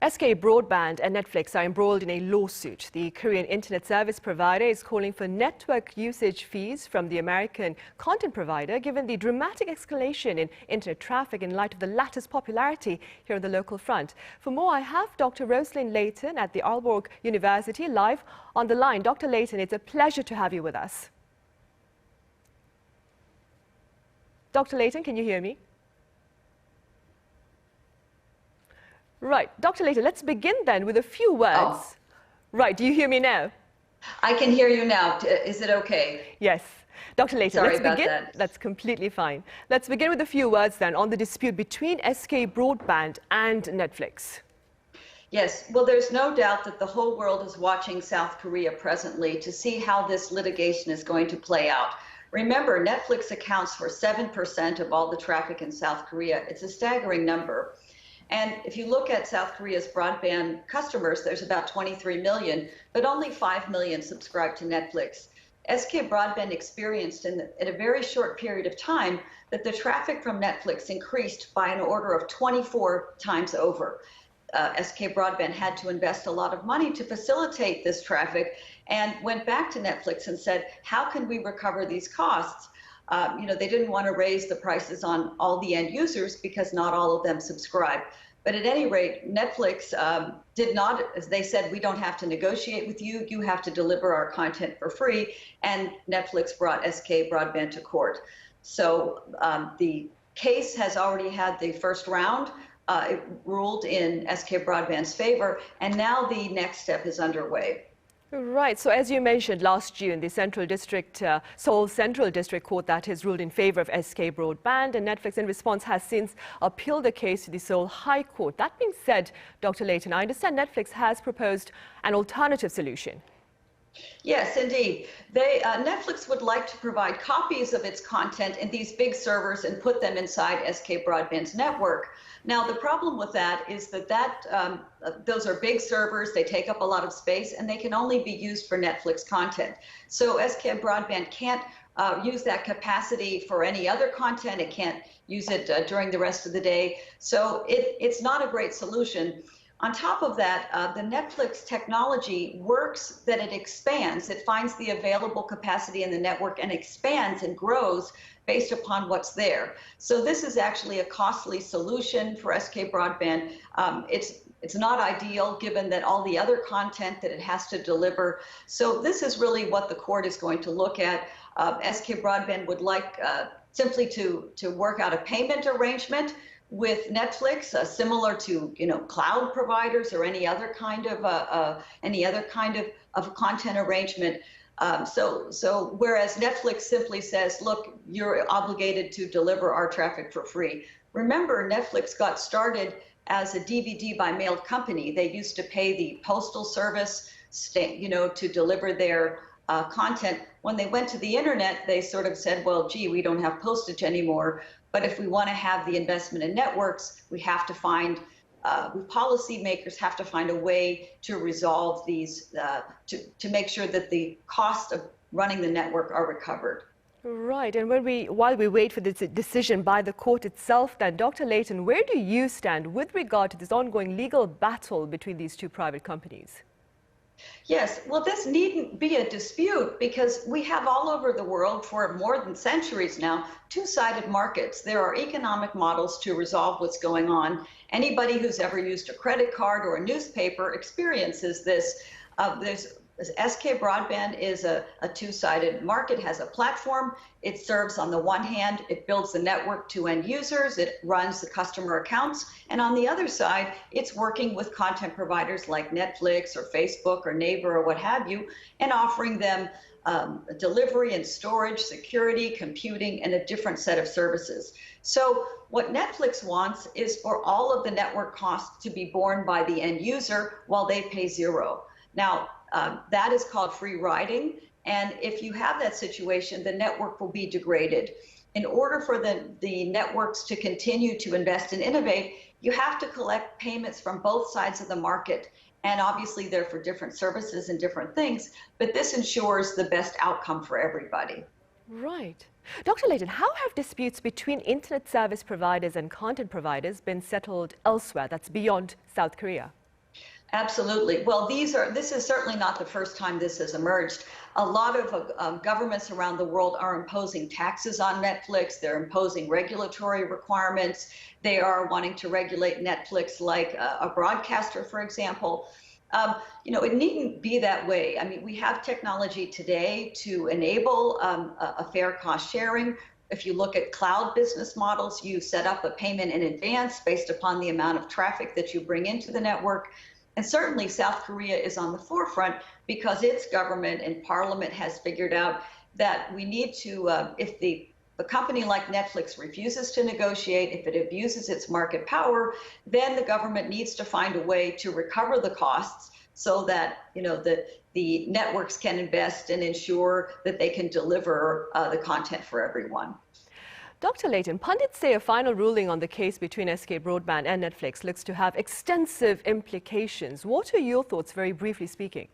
SK Broadband and Netflix are embroiled in a lawsuit. The Korean internet service provider is calling for network usage fees from the American content provider, given the dramatic escalation in internet traffic in light of the latter's popularity here on the local front. For more, I have Dr. ROSLYN LAYTON at the AALBORG University live on the line. Dr. LAYTON, it's a pleasure to have you with us. Dr. LAYTON, can you hear me? Right, Dr. Layton, let's begin then with a few words. Oh. Right, do you hear me now? I can hear you now. Is it okay? Yes. Dr. Layton, Sorry let's about begin. that. That's completely fine. Let's begin with a few words then on the dispute between SK Broadband and Netflix. Yes, well, there's no doubt that the whole world is watching South Korea presently to see how this litigation is going to play out. Remember, Netflix accounts for 7% of all the traffic in South Korea. It's a staggering number. And if you look at South Korea's broadband customers, there's about 23 million, but only 5 million subscribe to Netflix. SK Broadband experienced in a very short period of time that the traffic from Netflix increased by an order of 24 times over. SK Broadband had to invest a lot of money to facilitate this traffic and went back to Netflix and said, how can we recover these costs? They didn't want to raise the prices on all the end users because not all of them subscribe. But at any rate, Netflix did not, as they said, we don't have to negotiate with you. You have to deliver our content for free. And Netflix brought SK Broadband to court. So the case has already had the first round. It ruled in SK Broadband's favor. And now the next step is underway. Right. So as you mentioned, last June, the Seoul Central District Court that has ruled in favor of SK Broadband, and Netflix in response has since appealed the case to the Seoul High Court. That being said, Dr. Layton, I understand Netflix has proposed an alternative solution. Yes, indeed. Netflix would like to provide copies of its content in these big servers and put them inside SK Broadband's network. Now, the problem with that is that those are big servers, they take up a lot of space, and they can only be used for Netflix content. So SK Broadband can't use that capacity for any other content. It can't use it during the rest of the day. So it's not a great solution. On top of that, the Netflix technology works that it expands. It finds the available capacity in the network and expands and grows based upon what's there. So this is actually a costly solution for SK Broadband. It's not ideal given that all the other content that it has to deliver. So this is really what the court is going to look at. SK Broadband would like simply to work out a payment arrangement with Netflix, similar to cloud providers or any other kind of content arrangement. So whereas Netflix simply says, look, you're obligated to deliver our traffic for free. Remember, Netflix got started as a DVD by mail company. They used to pay the postal service, to deliver their content. When they went to the internet, they sort of said, well, gee, we don't have postage anymore. But if we want to have the investment in networks, we have to find, policymakers have to find a way to resolve these, to make sure that the cost of running the network are recovered. Right. And while we wait for this decision by the court itself, then, Dr. Layton, where do you stand with regard to this ongoing legal battle between these two private companies? Yes, well, this needn't be a dispute because we have all over the world for more than centuries now two-sided markets. There are economic models to resolve what's going on. Anybody who's ever used a credit card or a newspaper experiences this. SK Broadband is a two-sided market, has a platform. It serves on the one hand, it builds the network to end users, it runs the customer accounts, and on the other side, it's working with content providers like Netflix or Facebook or Naver or what have you, and offering them delivery and storage, security, computing, and a different set of services. So what Netflix wants is for all of the network costs to be borne by the end user while they pay zero. Now, that is called free riding. And if you have that situation, the network will be degraded. In order for the networks to continue to invest and innovate, you have to collect payments from both sides of the market. And obviously, they're for different services and different things. But this ensures the best outcome for everybody. Right. Dr. Layton, how have disputes between internet service providers and content providers been settled elsewhere that's beyond South Korea? Absolutely. Well, this is certainly not the first time this has emerged. A lot of governments around the world are imposing taxes on Netflix. They're imposing regulatory requirements. They are wanting to regulate Netflix like a broadcaster, for example. It needn't be that way. I mean, we have technology today to enable a fair cost sharing. If you look at cloud business models, you set up a payment in advance based upon the amount of traffic that you bring into the network. And certainly South Korea is on the forefront because its government and parliament has figured out that we need to, if a company like Netflix refuses to negotiate, if it abuses its market power, then the government needs to find a way to recover the costs so that the networks can invest and ensure that they can deliver the content for everyone. Dr. Layton, pundits say a final ruling on the case between SK Broadband and Netflix looks to have extensive implications. What are your thoughts, very briefly speaking?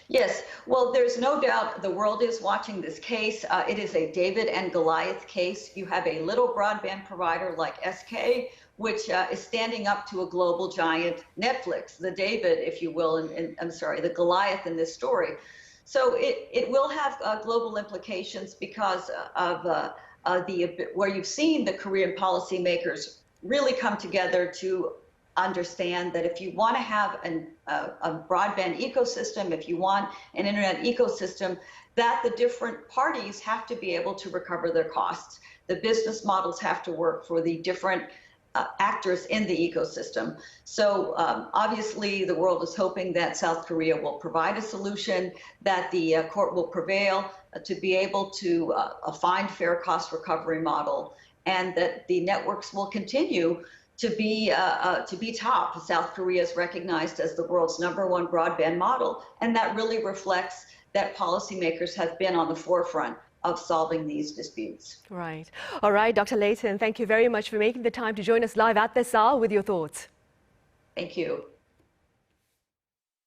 Yes, well, there's no doubt the world is watching this case. It is a David and Goliath case. You have a little broadband provider like SK, which is standing up to a global giant, Netflix, the David, if you will, and I'm sorry, the Goliath in this story. So it will have global implications because of where you've seen the Korean policymakers really come together to understand that if you want to have a broadband ecosystem, if you want an internet ecosystem, that the different parties have to be able to recover their costs. The business models have to work for the different actors in the ecosystem. So obviously the world is hoping that South Korea will provide a solution, that the court will prevail to be able to find fair cost recovery model, and that the networks will continue to be top. South Korea is recognized as the world's #1 broadband model, and that really reflects that policymakers have been on the forefront of solving these disputes. Right. All right, Dr. Layton, thank you very much for making the time to join us live at this hour with your thoughts. Thank you.